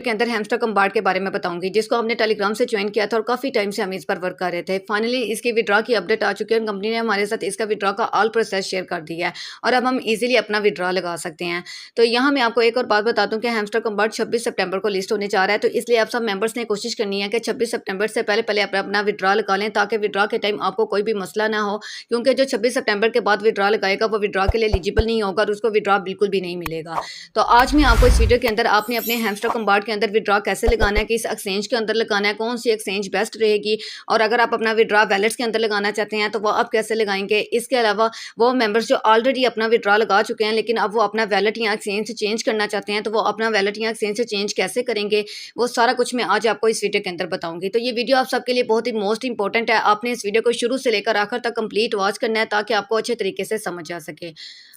के अंदर हैमस्टर कम्बार्ड के बारे में बताऊंगी, जिसको हमने टेलीग्राम से ज्वाइन किया था और काफ़ी टाइम से हम इस पर वर्क कर रहे थे। फाइनली इसकी विड्रॉ की अपडेट आ चुकी है और कंपनी ने हमारे साथ इसका विड्रॉ का ऑल प्रोसेस शेयर कर दिया है और अब हम इजीली अपना विड्रॉ लगा सकते हैं। तो यहाँ मैं आपको एक और बात बता दूं कि हैमस्टर कम्बार्ड 26 सितंबर को लिस्ट होने जा रहा है, तो इसलिए आप सब मेंबर्स ने कोशिश करनी है कि 26 सितंबर से पहले पहले अपना विड्रॉ लगा लें, ताकि विड्रॉ के टाइम आपको कोई भी मसला ना हो, क्योंकि जो 26 सितंबर के बाद विड्रॉ लगाएगा वो विड्रॉ के लिए एलिजिबल नहीं होगा और उसको विड्रॉ बिल्कुल भी नहीं मिलेगा। तो आज मैं आपको इस वीडियो के अंदर आपने अपने हैमस्टर कम्बार्ड के अंदर विड्रॉ कैसे लगाना है, किस एक्सचेंज के अंदर लगाना है, कौन सी एक्सचेंज बेस्ट रहेगी, और अगर आप अपना विड्रॉ वैलेट्स के अंदर लगाना चाहते हैं तो वो आप कैसे लगाएंगे। इसके अलावा वो मेंबर्स जो ऑलरेडी अपना विड्रॉ लगा चुके हैं लेकिन अब वो अपना वैलेट या एक्सचेंज से चेंज करना चाहते हैं, तो वो अपना वैलेट या एक्सचेंज से चेंज कैसे करेंगे, वो सारा कुछ मैं आज आपको इस वीडियो के अंदर बताऊंगी। तो ये वीडियो आप सबके लिए बहुत ही मोस्ट इंपॉर्टेंट है। आपने इस वीडियो को शुरू से लेकर आखिर तक कंप्लीट वॉच करना है ताकि आपको अच्छे तरीके से समझ आ सके।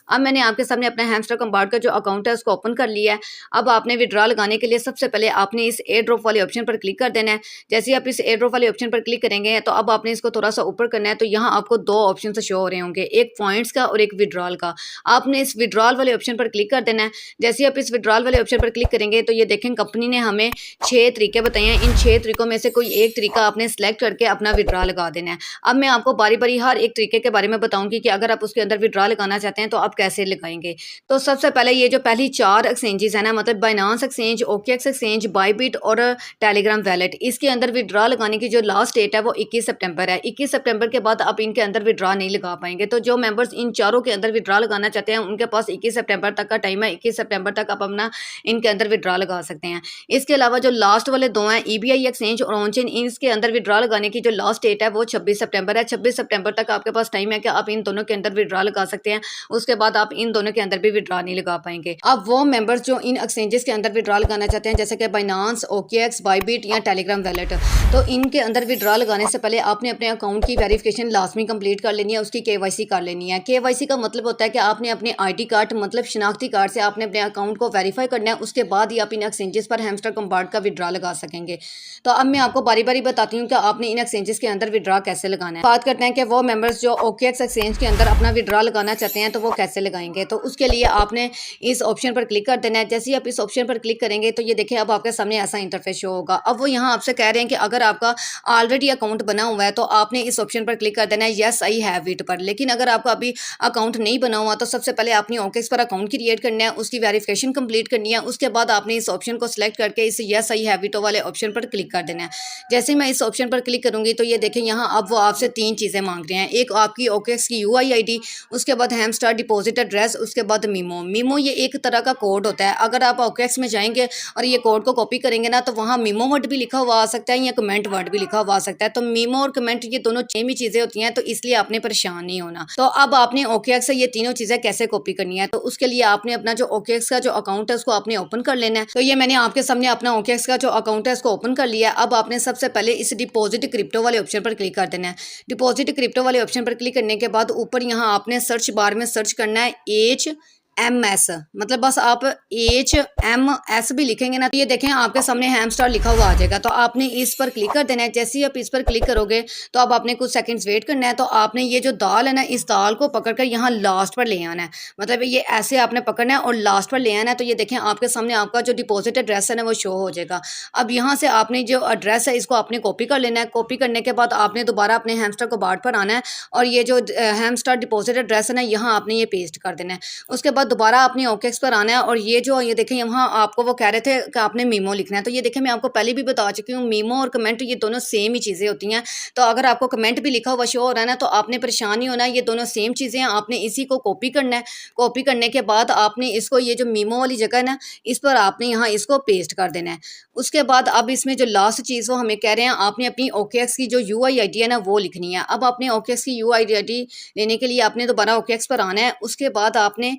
अब मैंने आपके सामने अपना हैमस्टर कम्बार्ड का जो अकाउंट है उसको ओपन कर लिया है। अब आपने विड्रॉ लगाने के लिए सबसे पहले आपने इस एयर ड्रॉप वाले ऑप्शन पर क्लिक कर देना है। जैसे ही आप इस एयर ड्रॉप वाले ऑप्शन पर क्लिक करेंगे तो अब आपने इसको थोड़ा सा ऊपर करना है, तो यहाँ आपको दो ऑप्शन शो हो रहे होंगे, एक पॉइंट्स का और एक विड्रॉल का। आपने इस विड्रॉल वाले ऑप्शन पर क्लिक कर देना है। जैसे ही आप इस विड्रॉल वाले ऑप्शन पर क्लिक करेंगे तो ये देखें कंपनी ने हमें 6 तरीके बताए हैं। इन 6 तरीकों में से कोई एक तरीका आपने सेलेक्ट करके अपना विड्रॉ लगा देना है। अब मैं आपको बारी बारी हर एक तरीके के बारे में बताऊंगी कि अगर आप उसके अंदर विड्रॉ लगाना चाहते हैं तो आप कैसे लगाएंगे। तो सबसे पहले ये जो पहली 4 एक्सचेंजेस है ना, मतलब Binance exchange, OKX exchange, Bybit और टेलीग्राम वैलेट, इसके अंदर विड्रॉ लगाने की जो लास्ट डेट है वो 21 सितंबर है। 21 सितंबर के बाद आप इनके अंदर विड्रॉ नहीं लगा पाएंगे। तो जो मेंबर्स इन चारों के अंदर विड्रॉ लगाना चाहते हैं उनके पास 21 सितंबर तक का टाइम है। 21 सितंबर तक आप अपना इनके अंदर विड्रॉ लगा सकते हैं। इसके अलावा जो लास्ट वाले दो हैं, ईबीआई एक्सचेंज और ऑनचेन, इसके अंदर विड्रॉ लगाने की जो लास्ट डेट है वो 26 सितंबर है। 26 सितंबर तक आपके पास टाइम है कि आप इन दोनों के अंदर विड्रॉ लगा सकते हैं। उसके बाद आप इन दोनों के अंदर भी विड्रॉ नहीं लगा पाएंगे। अब वो मेंबर्स जो इन एक्सचेंजेस के अंदर विड्रॉ लगाना चाहते हैं जैसे कि बाइनांस, ओकेएक्स, बायबिट या टेलीग्राम वैलेट, तो इनके अंदर विड्रॉ लगाने से पहले आपने अपने अकाउंट की वेरिफिकेशन लाजमी कंप्लीट कर लेनी है, उसकी केवाईसी कर लेनी है। केवाईसी का मतलब होता है कि आपने अपने आईडी कार्ड मतलब शनाख्ती कार्ड से आपने अपने अकाउंट को वेरीफाई करना है, उसके बाद ही आप इन एक्सचेंजेस पर हैमस्टर कम्बार्ड का विड्रॉ लगा सकेंगे। तो अब मैं आपको बारी बारी बताती हूँ कि आपने इन एक्सचेंजेस के अंदर विड्रॉ कैसे लगाना है। बात करते हैं कि वो मेंबर्स जो ओकेएक्स एक्सचेंज के अंदर अपना विड्रॉ लगाना चाहते हैं तो वो कैसे लगाएंगे। तो उसके लिए आपने इस ऑप्शन पर क्लिक कर देना है। जैसे ही आप इस ऑप्शन पर क्लिक करेंगे तो ये देखिए अब आपके सामने ऐसा इंटरफेस शो होगा। अब वो यहाँ आपसे कह रहे हैं कि अगर आपका ऑलरेडी अकाउंट बना हुआ है तो आपने इस ऑप्शन पर क्लिक कर देना है यस आई हैव इट पर। लेकिन अगर आपका अभी अकाउंट नहीं बना हुआ तो सबसे पहले आपने ओकेएक्स पर अकाउंट क्रिएट करना है, उसकी वेरिफिकेशन कंप्लीट करनी है, उसके बाद आपने इस ऑप्शन को सिलेक्ट करके इस यस आई हैव इट वाले ऑप्शन पर क्लिक कर देना है। जैसे मैं इस ऑप्शन पर क्लिक करूंगी तो ये देखें यहाँ अब वो आपसे 3 चीज़ें मांग रहे हैं। एक आपकी ओकेएक्स की यूआई आईडी, उसके बाद हैमस्टर डिपॉजिट एड्रेस, उसके बाद मीमो ये एक तरह का कोड होता है। अगर आप ओकेएक्स में जाएंगे और ये कोड को कॉपी करेंगे ना तो वहाँ मीमो वर्ड भी लिखा हुआ आ सकता है या कमेंट वर्ड भी लिखा हुआ आ सकता है। तो मीमो और कमेंट ये दोनों सेम ही चीज़ें होती हैं, तो इसलिए आपने परेशान नहीं होना। तो अब आपने ओकेएक्स से ये तीनों चीज़ें कैसे कॉपी करनी है, तो उसके लिए आपने अपना जो ओकेएक्स का जो अकाउंट है उसको आपने ओपन कर लेना है। तो ये मैंने आपके सामने अपना ओकेएक्स का जो अकाउंट है उसको ओपन कर लिया। अब आपने सबसे पहले इस डिपॉजिट क्रिप्टो वाले ऑप्शन पर क्लिक कर देना है। डिपॉजिट क्रिप्टो वाले ऑप्शन पर क्लिक करने के बाद ऊपर यहाँ आपने सर्च बार में सर्च करना है HMS, मतलब बस आप HMS भी लिखेंगे ना तो ये देखें आपके सामने हैमस्टर लिखा हुआ आ जाएगा। तो आपने इस पर क्लिक कर देना है। जैसे ही आप इस पर क्लिक करोगे तो अब आपने कुछ सेकंड्स वेट करना है। तो आपने ये जो दाल है ना, इस दाल को पकड़कर यहाँ लास्ट पर ले आना है, मतलब ये ऐसे आपने पकड़ना है और लास्ट पर ले आना है। तो ये देखें आपके सामने आपका जो डिपॉजिट एड्रेस है ना वो शो हो जाएगा। अब यहाँ से आपने जो एड्रेस है इसको आपने कॉपी कर लेना है। कॉपी करने के बाद आपने दोबारा अपने हैमस्टर कम्बार्ड पर आना है और ये जो हैमस्टर डिपॉजिट एड्रेस है ना यहाँ आपने ये पेस्ट कर देना है। उसके बाद दोबारा आपने ओकेएक्स पर आना है और ये देखें यहाँ आपको वो कह रहे थे कि आपने मीमो लिखना है। तो ये देखें मैं आपको पहले भी बता चुकी हूँ, मीमो और कमेंट ये दोनों सेम ही चीज़ें होती हैं। तो अगर आपको कमेंट भी लिखा हुआ शो हो रहा है ना तो आपने परेशान नहीं होना, ये दोनों सेम चीज़ें हैं। आपने इसी को कॉपी करना है। कॉपी करने के बाद आपने इसको ये जो मीमो वाली जगह है ना इस पर आपने यहाँ इसको पेस्ट कर देना है। उसके बाद अब इसमें जो लास्ट चीज़ वो हमें कह रहे हैं आपने अपनी ओकेएक्स की जो यूआई आईडी है ना वो लिखनी है। अब आपने ओकेएक्स की यूआई आईडी लेने के लिए आपने दोबारा ओकेएक्स पर आना है। उसके बाद आपने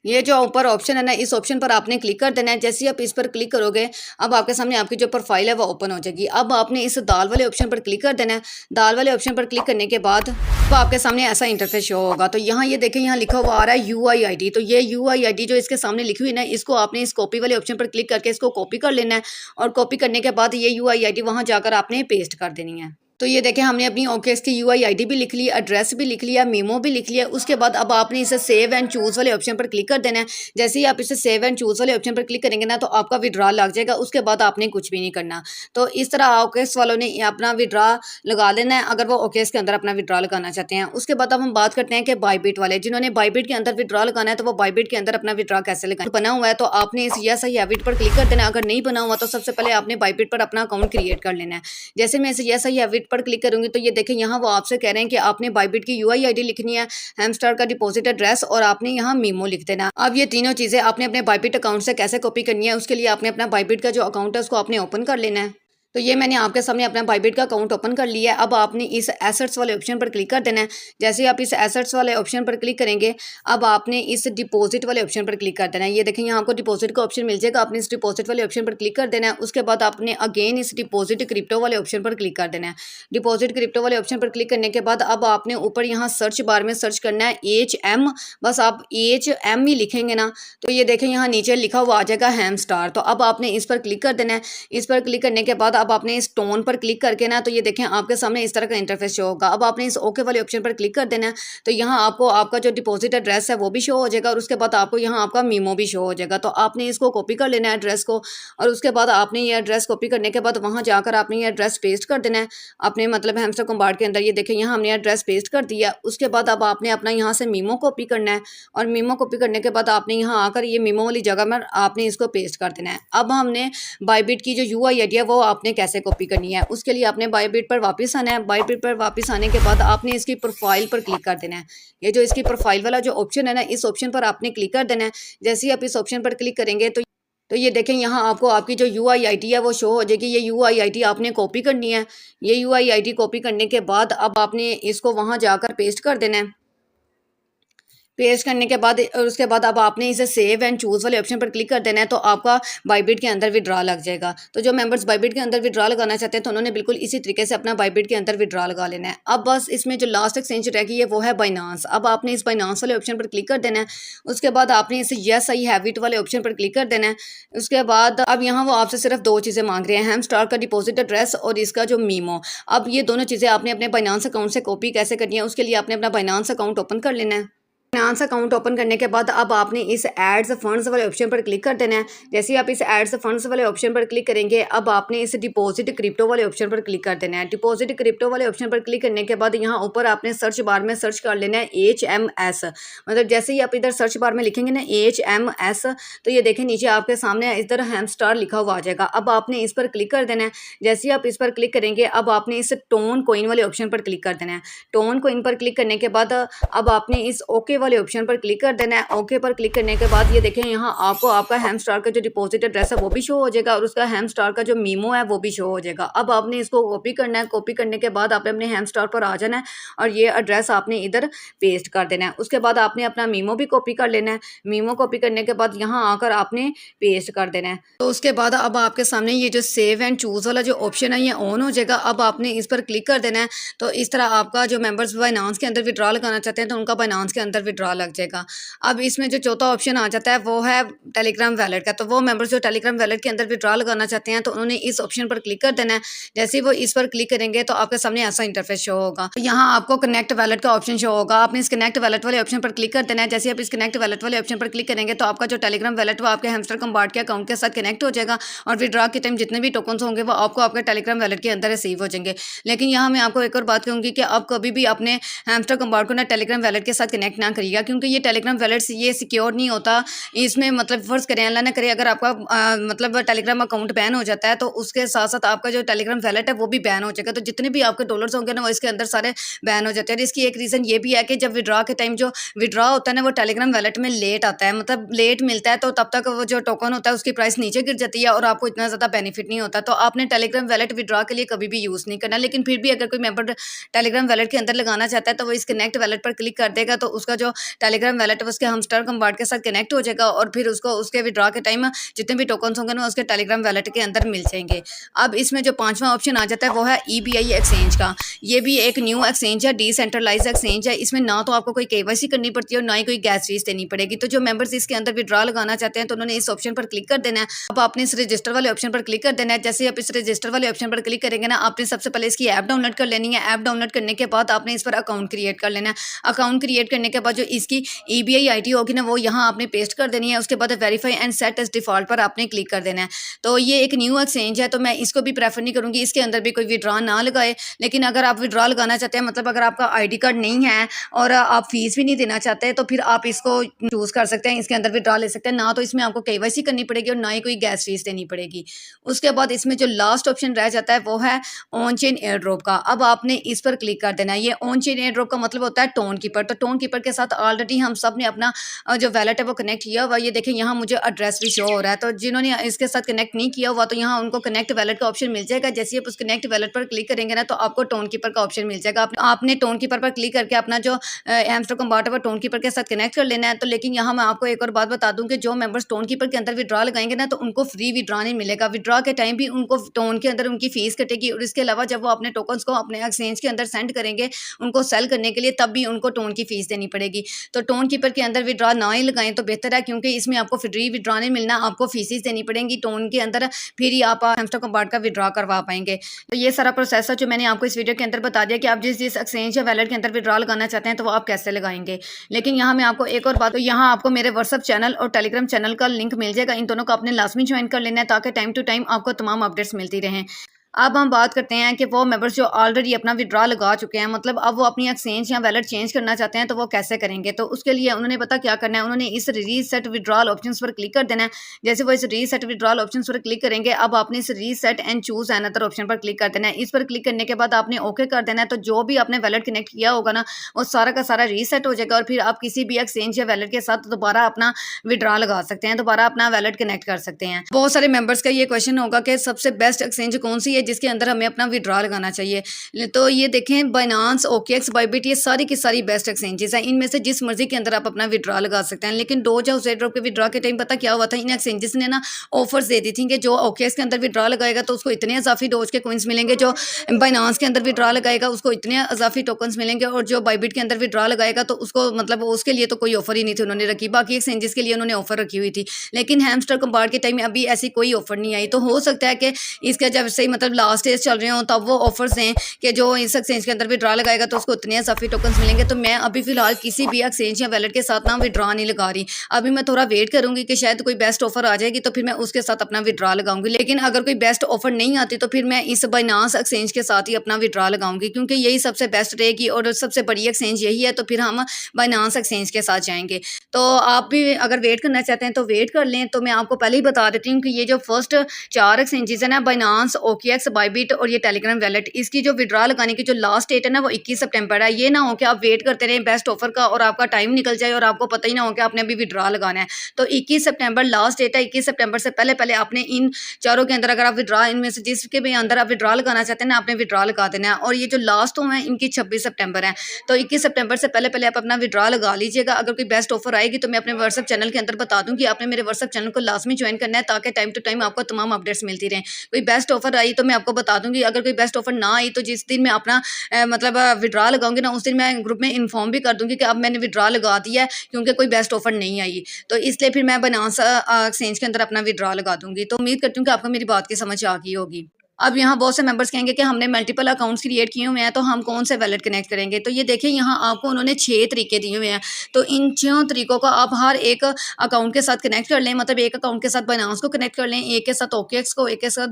ये जो ऊपर ऑप्शन है ना इस ऑप्शन पर आपने क्लिक कर देना है। जैसे ही आप इस पर क्लिक करोगे अब आपके सामने आपकी जो प्रोफाइल है वो ओपन हो जाएगी। अब आपने इस दाल वाले ऑप्शन पर क्लिक कर देना है। दाल वाले ऑप्शन पर क्लिक करने के बाद तो आपके सामने ऐसा इंटरफेस शो होगा। तो यहाँ ये देखें यहाँ लिखा हुआ आ रहा है यूआई आईडी। तो ये यूआई आईडी जो इसके सामने लिखी हुई ना इसको आपने इस कॉपी वाले ऑप्शन पर क्लिक करके इसको कॉपी कर लेना है और कॉपी करने के बाद ये यूआई आईडी वहाँ जाकर आपने पेस्ट कर देनी है। तो ये देखें हमने अपनी ओकेएस की यूआई आईडी भी लिख ली, एड्रेस भी लिख लिया, मेमो भी लिख लिया। उसके बाद अब आपने इसे सेव एंड चूज़ वाले ऑप्शन पर क्लिक कर देना है। जैसे ही आप इसे सेव एंड चूज़ वाले ऑप्शन पर क्लिक करेंगे ना, तो आपका विड्रॉल लग जाएगा। उसके बाद आपने कुछ भी नहीं करना। तो इस तरह ओकेएस वालों ने अपना विड्रॉ लगा लेना है, अगर वो ओकेएस के अंदर अपना विड्रॉ लगाना चाहते हैं। उसके बाद अब हम बात करते हैं कि बायबिट वाले, जिन्होंने बायबिट के अंदर विड्रॉ लगाना है, तो वो बायबिट के अंदर अपना विड्रॉ कैसे लगाएं। बना हुआ है तो आपने इस यस आई हैव इट पर क्लिक कर देना है। अगर नहीं बना हुआ तो सबसे पहले आपने बायबिट पर अपना अकाउंट क्रिएट कर लेना है। जैसे मैं इसे यस आई हैव इट पर क्लिक करूंगी तो ये देखें यहाँ वो आपसे कह रहे हैं कि आपने बायबिट की यूआई आईडी लिखनी है, हैमस्टार का डिपॉजिट एड्रेस और आपने यहाँ मीमो लिख देना। अब ये तीनों चीजें आपने अपने बायबिट अकाउंट से कैसे कॉपी करनी है, उसके लिए आपने अपना बायबिट का जो अकाउंट है उसको आपने ओपन कर लेना है। तो ये मैंने आपके सामने अपना बायबिट का अकाउंट ओपन कर लिया है। अब आपने इस एसेट्स वाले ऑप्शन पर क्लिक कर देना है। जैसे ही आप इस एसेट्स वाले ऑप्शन पर क्लिक करेंगे, अब आपने इस डिपॉजिट वाले ऑप्शन पर क्लिक कर देना है। ये देखें यहाँ आपको डिपॉजिट का ऑप्शन मिल जाएगा, आपने इस डिपॉजिट वाले ऑप्शन पर क्लिक कर देना है। उसके बाद आपने अगेन इस डिपॉजिट क्रिप्टो वाले ऑप्शन पर क्लिक कर देना है। डिपॉजिट क्रिप्टो वाले ऑप्शन पर क्लिक करने के बाद अब आपने ऊपर यहाँ सर्च बार में सर्च करना है HM, बस आप HM ही लिखेंगे ना, तो ये देखें यहाँ नीचे लिखा हुआ आ जाएगा हैमस्टार। तो अब आपने इस पर क्लिक कर देना है। इस पर क्लिक करने के बाद अब आपने इस टोन पर क्लिक करके ना, तो ये देखें आपके सामने इस तरह का इंटरफेस शो होगा। अब आपने इस ओके वाले ऑप्शन पर क्लिक कर देना है। तो यहाँ आपको आपका जो डिपॉजिट एड्रेस है वो भी शो हो जाएगा और उसके बाद आपको यहाँ आपका मीमो भी शो हो जाएगा। तो आपने इसको कॉपी कर लेना है एड्रेस को, और उसके बाद आपने ये एड्रेस कॉपी करने के बाद वहाँ जाकर आपने ये एड्रेस पेस्ट कर देना है अपने मतलब हैमस्टर कम्पार्ट के अंदर। ये देखें यहाँ हमने एड्रेस पेस्ट कर दिया। उसके बाद अब आपने अपना यहाँ से मीमो कॉपी करना है, और मीमो कॉपी करने के बाद आपने यहाँ आकर ये मीमो वाली जगह में आपने इसको पेस्ट कर देना है। अब हमने बायबिट की जो यूआई आईडी है वो आपने कैसे कॉपी करनी है, उसके लिए आपने बायबिट पर वापस आना है। बायबिट पर वापस आने के बाद आपने इसकी प्रोफाइल पर क्लिक कर देना है। ये जो इसकी प्रोफाइल वाला जो ऑप्शन है ना, इस ऑप्शन पर आपने क्लिक कर देना है। जैसे ही आप इस ऑप्शन पर क्लिक करेंगे तो ये देखें यहाँ आपको आपकी जो यूआई आईडी है वो शो हो जाएगी। ये यूआई आईडी आपने कॉपी करनी है। ये यूआई आईडी कॉपी करने के बाद अब आपने इसको वहाँ जाकर पेस्ट कर देना है। पेस्ट करने के बाद और उसके बाद अब आपने इसे सेव एंड चूज़ वाले ऑप्शन पर क्लिक कर देना है, तो आपका बायबिट के अंदर विड्रॉ लग जाएगा। तो जो मेंबर्स बायबिट के अंदर विड्रॉ लगाना चाहते हैं तो उन्होंने बिल्कुल इसी तरीके से अपना बायबिट के अंदर विड्रॉ लगा लेना है। अब बस इसमें जो लास्ट एक्सचेंज रह गई है वो है बाइनांस। अब आपने इस बाइनांस वाले ऑप्शन पर क्लिक कर देना है। उसके बाद आपने इसे यस आई हैव इट वाले ऑप्शन पर क्लिक कर देना है। उसके बाद अब यहाँ वो आपसे सिर्फ दो चीज़ें मांग रहे हैं, हैमस्टार का डिपॉजिट एड्रेस और इसका जो मीमो। अब ये दोनों चीज़ें आपने अपने बाइनांस अकाउंट से कॉपी कैसे करनी है, उसके लिए आपने अपना बाइनांस अकाउंट ओपन कर लेना है। फाइनेंस अकाउंट ओपन करने के बाद अब आपने इस एड्स फंड्स वाले ऑप्शन पर क्लिक कर देना है। जैसे ही आप इस एड्स फंड्स वाले ऑप्शन पर क्लिक करेंगे, अब आपने इस डिपॉजिट क्रिप्टो वाले ऑप्शन पर क्लिक कर देना है। डिपॉजिट क्रिप्टो वाले ऑप्शन पर क्लिक करने के बाद यहाँ ऊपर आपने सर्च बार में सर्च कर लेना है HMS। मतलब जैसे ही आप इधर सर्च बार में लिखेंगे ना HMS, तो ये देखें नीचे आपके सामने इधर हैमस्टार लिखा हुआ आ जाएगा। अब आपने इस पर क्लिक कर देना है। जैसे ही आप इस पर क्लिक करेंगे, अब आपने इस टोन कॉइन वाले ऑप्शन पर क्लिक कर देना है। टोन कॉइन पर क्लिक करने के बाद अब आपने इस ओके वाले ऑप्शन पर क्लिक कर देना है। ओके पर क्लिक करने के बाद ये देखें यहाँ आपको आपका हैमस्टार का जो डिपॉजिट एड्रेस है वो भी शो हो जाएगा और उसका हैमस्टार का जो मीमो है वो भी शो हो जाएगा। अब आपने इसको कॉपी करना है। कॉपी करने के बाद आपने अपने हैमस्टार पर आ जाना है और ये एड्रेस आपने इधर पेस्ट कर देना है। उसके बाद आपने अपना मीमो भी कॉपी कर लेना है। मीमो कॉपी करने के बाद यहाँ आकर आपने पेस्ट कर देना है। तो उसके बाद अब आपके सामने ये जो सेव एंड चूज़ वाला जो ऑप्शन है ये ऑन हो जाएगा। अब आपने इस पर क्लिक कर देना है। तो इस तरह आपका जो मेंबर्स बाइनांस के अंदर विड्रॉ लगाना चाहते हैं तो उनका बाइनांस के अंदर विड्रॉ लग जाएगा। अब इसमें जो चौथा ऑप्शन आ जाता है वो है टेलीग्राम वैलेट का। तो वो मेंबर्स जो टेलीग्राम वैलेट के अंदर विड्रॉ लगाना चाहते हैं तो उन्होंने इस ऑप्शन पर क्लिक कर देना है। जैसे ही वो इस पर क्लिक करेंगे तो आपके सामने ऐसा इंटरफेस शो होगा। तो यहाँ आपको कनेक्ट वैलेट का ऑप्शन शो होगा। आपने इस कनेक्ट वैलेट वाले ऑप्शन पर क्लिक कर देना है। जैसे आप इस कनेक्ट वैलेट वाले ऑप्शन पर क्लिक करेंगे तो आपका जो टेलीग्राम वैलेट वो आपके हैमस्टर कम्पार्ट के अकाउंट के साथ कनेक्ट हो जाएगा और विड्रॉ के टाइम जितने भी टोकन होंगे वो आपको आपके टेलीग्राम वैलेट के अंदर रिसीव हो जाएंगे। लेकिन यहाँ मैं आपको एक और बात कहूँगी कि आप कभी भी अपने हैमस्टर कम्पार्ट को ना टेलीग्राम वैलेट के साथ कनेक्ट ना करिएगा, क्योंकि ये टेलीग्राम वैलेट ये सिक्योर नहीं होता। इसमें मतलब फ़र्ज़ करें अल्लाह ना करे अगर आपका मतलब टेलीग्राम अकाउंट बैन हो जाता है तो उसके साथ साथ आपका जो टेलीग्राम वैलेट है वो भी बैन हो जाएगा। तो जितने भी आपके डॉलर्स होंगे ना वो इसके अंदर सारे बैन हो जाते हैं। और इसकी एक रीज़न ये भी है कि जब विड्रॉ के टाइम जो विड्रॉ होता है ना वो टेलीग्राम वैलेट में लेट आता है, मतलब लेट मिलता है, तो तब तक वो जो टोकन होता है उसकी प्राइस नीचे गिर जाती है और आपको इतना ज़्यादा बेनिफिट नहीं होता। तो आपने टेलीग्राम वैलेट विड्रॉ के लिए कभी भी यूज़ नहीं करना। लेकिन फिर भी अगर कोई मेंबर टेलीग्राम वैलेट के अंदर लगाना चाहता है तो वो इस कनेक्ट वैलेट पर क्लिक कर देगा तो उसका जो टेलीग्राम वैलेट है उसके हमस्टर कम्पार्ट के साथ कनेक्ट हो जाएगा और फिर उसको उसके विड्रॉ के टाइम जितने भी टोकन्स होंगे ना उसके टेलीग्राम वैलेट के अंदर मिल जाएंगे। अब इसमें जो पांचवा ऑप्शन आ जाता है वो है EBI एक्सचेंज का। ये भी एक न्यू एक्सचेंज है, डिसेंट्रलाइज एक्सचेंज है। इसमें ना तो आपको कोई KYC करनी पड़ती है और ना ही कोई गैस फीस देनी पड़ेगी। तो जो मेंबर्स इसके अंदर विड्रॉ लगाना चाहते हैं तो उन्होंने इस ऑप्शन पर क्लिक कर देना है। अब आपने इस रजिस्टर वाले ऑप्शन पर क्लिक कर देना है। जैसे आप इस रजिस्टर वाले ऑप्शन पर क्लिक करेंगे ना, आपने सबसे पहले इसकी ऐप डाउनलोड कर लेनी है। ऐप डाउनलोड करने के बाद आपने इस पर अकाउंट क्रिएट कर लेना है। अकाउंट क्रिएट करने के बाद जो इसकी EBI ID होगी ना वो यहाँ आपने पेस्ट कर देनी है। उसके बाद verify and set as default पर आपने क्लिक कर देना है। तो ये एक न्यू एक्सचेंज है तो मैं इसको भी प्रेफर नहीं करूँगी, इसके अंदर भी कोई विड्रॉ ना लगाए। लेकिन अगर आप विड्रॉ लगाना चाहते हैं, मतलब अगर आपका ID कार्ड नहीं है और आप फीस भी नहीं देना चाहते तो फिर आप इसको चूज कर सकते हैं, इसके अंदर विड्रॉ ले सकते हैं। ना तो इसमें आपको KYC करनी पड़ेगी और ना ही कोई गैस फीस देनी पड़ेगी। उसके बाद इसमें जो लास्ट ऑप्शन रह जाता है वो है ऑन चेन एयर ड्रॉप का। अब आपने इस पर क्लिक कर देना है। ये ऑन चेन एयर ड्रॉप का मतलब होता है टोन कीपर। तो टोन कीपर के साथ ऑलरेडी हम सब ने अपना जो वैलेट है वो कनेक्ट किया हुआ। ये देखें यहाँ मुझे एड्रेस भी शो हो रहा है। तो जिन्होंने इसके साथ कनेक्ट नहीं किया हुआ तो यहाँ उनको कनेक्ट वैलेट का ऑप्शन मिल जाएगा। जैसे आप उस कनेक्ट वैलेट पर क्लिक करेंगे ना तो आपको टोन कीपर का ऑप्शन मिल जाएगा। आपने टोन कीपर पर क्लिक करके अपना जो हैमस्टर कम्पार्ट है वो टोन कीपर के साथ कनेक्ट कर लेना है। तो लेकिन यहाँ मैं आपको एक और बात बता दूं कि जो मेंबर्स टोन कीपर के अंदर विड्रॉ लगाएंगे ना तो उनको फ्री विड्रॉ नहीं मिलेगा। विड्रॉ के टाइम भी उनको टोन के अंदर उनकी फीस कटेगी और इसके अलावा जब वो अपने टोकन्स को अपने एक्सचेंज के अंदर सेंड करेंगे उनको सेल करने के लिए, तब भी उनको टोन की फीस देनी पड़ेगी। तो टोन कीपर के अंदर विड्रॉ ना ही लगाएं तो बेहतर है, क्योंकि इसमें आपको फ्री विड्रॉ नहीं मिलना, आपको फीसिस देनी पड़ेंगी टोन के अंदर, फिर ही आप हैमस्टर कम्पार्ट का विड्रॉ करवा पाएंगे। तो ये सारा प्रोसेस है जो मैंने आपको इस वीडियो के अंदर बता दिया कि आप जिस जिस एक्सचेंज या वैलेट के अंदर विड्रॉ लगाना चाहते हैं तो वो आप कैसे लगाएंगे। लेकिन यहाँ मैं आपको एक और बात, तो यहाँ आपको मेरे व्हाट्सअप चैनल और टेलीग्राम चैनल का लिंक मिल जाएगा। इन दोनों को आपने लाजमी ज्वाइन कर लेना है ताकि टाइम टू टाइम आपको तमाम अपडेट्स मिलती रहें। अब हम बात करते हैं कि वो मेंबर्स जो ऑलरेडी अपना विड्रॉ लगा चुके हैं, मतलब अब वो अपनी एक्सचेंज या वैलेट चेंज करना चाहते हैं तो वो कैसे करेंगे। तो उसके लिए उन्होंने पता क्या करना है, उन्होंने इस रीसेट विड्रॉल ऑप्शंस पर क्लिक कर देना है। जैसे वो इस रीसेट विड्रॉल ऑप्शंस पर क्लिक करेंगे, अब आपने इस reset and choose another option पर क्लिक कर देना है। इस पर क्लिक करने के बाद आपने ओके कर देना है। तो जो भी आपने वैलेट कनेक्ट किया होगा ना वो सारा का सारा रीसेट हो जाएगा और फिर आप किसी भी एक्सचेंज या वैलेट के साथ दोबारा अपना विड्रॉ लगा सकते हैं, दोबारा अपना वैलेट कनेक्ट कर सकते हैं। बहुत सारे मेंबर्स का ये क्वेश्चन होगा कि सबसे बेस्ट एक्सचेंज कौन सी है जिसके अंदर हमें अपना विड्रॉ लगाना चाहिए। तो ये देखें, बाइनांस, OKX, बाइबिट, ये सारी की सारी बेस्ट एक्सचेंजेस हैं। इनमें से जिस मर्जी के अंदर आप अपना विड्रॉ लगा सकते हैं। लेकिन डोज या ड्रॉप के विड्रॉ के टाइम पता क्या हुआ था, इन एक्सचेंजेस ने ना ऑफर्स दे दी थी कि जो OKX के अंदर विड्रॉ लगाएगा तो उसको इतने अजाफी डोज के कॉइंस मिलेंगे, जो बाइनांस के अंदर विड्रॉ लगाएगा उसको इतने अजाफी टोकन्स मिलेंगे, और जो बाइबिट के अंदर विड्रॉ लगाएगा तो उसको मतलब उसके लिए तो कोई ऑफर ही नहीं थी उन्होंने रखी। बाकी एक्सचेंजेस के लिए उन्होंने ऑफर रखी हुई थी, लेकिन हैमस्टर कम्पार्ट के टाइम में अभी ऐसी कोई ऑफर नहीं आई। तो हो सकता है कि इसका जब से मतलब लास्ट डेज चल रहे हो तब वो ऑफर्स दें कि जो इस एक्सचेंज के अंदर विड्रॉ लगाएगा तो उसको इतने अजाफी टोकन्स मिलेंगे। तो मैं अभी फिलहाल किसी भी एक्सचेंज या वैलेट के साथ ना विड्रॉ नहीं लगा रही। अभी मैं थोड़ा वेट करूंगी कि शायद कोई बेस्ट ऑफर आ जाएगी तो फिर मैं उसके साथ अपना विड्रॉ लगाऊंगी। लेकिन अगर कोई बेस्ट ऑफर नहीं आती तो फिर मैं इस बाइनांस एक्सचेंज के साथ ही अपना विड्रॉ लगाऊंगी, क्योंकि यही सबसे बेस्ट रहेगी और सबसे बड़ी एक्सचेंज यही है। तो फिर हम बाइनांस एक्सचेंज के साथ जाएंगे। तो आप भी अगर वेट करना चाहते हैं तो वेट कर लें। तो मैं आपको पहले ही बता देती हूँ कि ये जो फर्स्ट 4 एक्सचेंजेस है ना, बाइनांस, OKX, बाइबिट और ये टेलीग्राम वैलेट, इसकी जो विड्रॉ लगाने की जो लास्ट डेट है ना वो 21 सितंबर है। ये ना हो कि आप वेट करते रहें बेस्ट ऑफर का और आपका टाइम निकल जाए और आपको पता ही ना हो कि आपने अभी विड्रॉ लगाना है। तो 21 सितंबर लास्ट डेट है। 21 सितंबर से पहले पहले आपने इन चारों के अंदर अगर आप विड्रॉ, इनमें से जिसके भी अंदर आप विड्रॉ लगाना चाहते हैं ना, आपने विड्रॉ लगा देना है। और ये जो लास्ट है इनकी 26 सितंबर है। तो 21 सितंबर से पहले पहले आप अपना विड्रॉ लगा लीजिएगा। अगर कोई बेस्ट ऑफर आएगी तो मैं अपने व्हाट्सएप चैनल के अंदर बता दूंगी, आपने मेरे व्हाट्सएप चैनल को लाजमी ज्वाइन करना है ताकि टाइम टू टाइम आपको तमाम अपडेट्स मिलती रहें। कोई बेस्ट ऑफर आई तो मैं आपको बता दूंगी, अगर कोई बेस्ट ऑफर ना आई तो जिस दिन मैं अपना मतलब विड्रॉ लगाऊंगी ना उस दिन मैं ग्रुप में इन्फॉर्म भी कर दूंगी कि अब मैंने विड्रॉ लगा दिया है, क्योंकि कोई बेस्ट ऑफर नहीं आई। तो इसलिए फिर मैं बाइनांस एक्सचेंज के अंदर अपना विड्रॉ लगा दूंगी। तो उम्मीद करती हूँ कि आपको मेरी बात की समझ आ गई होगी। अब यहाँ बहुत से मेंबर्स कहेंगे कि हमने मल्टीपल अकाउंट्स क्रिएट किए हुए हैं तो हम कौन से वैलेट कनेक्ट करेंगे। तो ये देखिए यहाँ आपको उन्होंने 6 तरीके दिए हुए हैं। तो इन 6 तरीकों को आप हर एक अकाउंट के साथ कनेक्ट कर लें। मतलब एक अकाउंट के साथ बाइनांस को कनेक्ट कर लें, एक के साथ OKX को, एक के साथ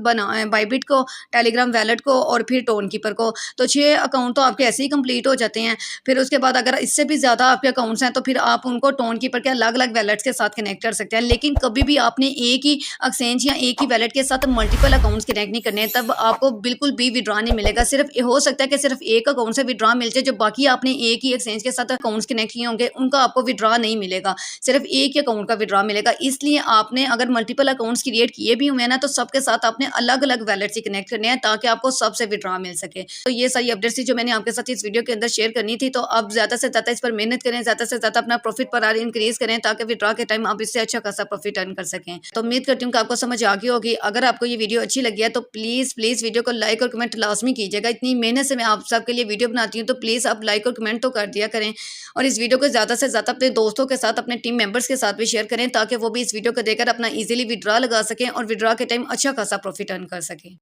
बाइबिट को, टेलीग्राम वैलेट को और फिर टोन कीपर को। तो 6 अकाउंट तो आपके ऐसे ही कंप्लीट हो जाते हैं। फिर उसके बाद अगर इससे भी ज़्यादा आपके अकाउंट्स हैं तो फिर आप उनको टोन कीपर के अलग अलग वैलेट्स के साथ कनेक्ट कर सकते हैं। लेकिन कभी भी आपने एक ही एक्सचेंज या एक ही वैलेट के साथ मल्टीपल अकाउंट्स कनेक्ट नहीं करने। तब आपको बिल्कुल भी विड्रॉ नहीं मिलेगा। सिर्फ़ ये हो सकता है कि सिर्फ़ एक अकाउंट से विड्रॉ मिल जाए, जो बाकी आपने एक ही एक्सचेंज के साथ अकाउंट्स कनेक्ट किए होंगे, उनका आपको विड्रॉ नहीं मिलेगा। सिर्फ़ एक ही अकाउंट का विड्रॉ मिलेगा। इसलिए आपने अगर मल्टीपल अकाउंट्स क्रिएट किए भी हुए हैं ना, तो सबके साथ आपने अलग-अलग वॉलेट से कनेक्ट करने हैं ताकि आपको सबसे विड्रॉ मिल सके। तो ये सारी अपडेट्स थी जो मैंने आपके साथ इस वीडियो के अंदर शेयर करनी थी। तो आप ज़्यादा से ज़्यादा इस पर मेहनत करें, ज़्यादा से ज़्यादा अपना प्रॉफिट पर आर इंक्रीज़ करें ताकि विड्रॉ के टाइम आप इससे अच्छा खासा प्रॉफिट अर्न कर सकें। तो उम्मीद करती हूँ कि आपको समझ आ गई होगी। अगर आपको ये वीडियो अच्छी लगी है तो प्लीज़ वीडियो को लाइक और कमेंट लाज़मी कीजिएगा। इतनी मेहनत से मैं आप सबके लिए वीडियो बनाती हूँ, तो प्लीज़ आप लाइक और कमेंट तो कर दिया करें। और इस वीडियो को ज़्यादा से ज़्यादा अपने दोस्तों के साथ, अपने टीम मेंबर्स के साथ भी शेयर करें ताकि वो भी इस वीडियो को देखकर अपना ईज़िली विड्रॉ लगा सकें और विड्रॉ के टाइम अच्छा खासा प्रॉफिट अर्न कर सकें।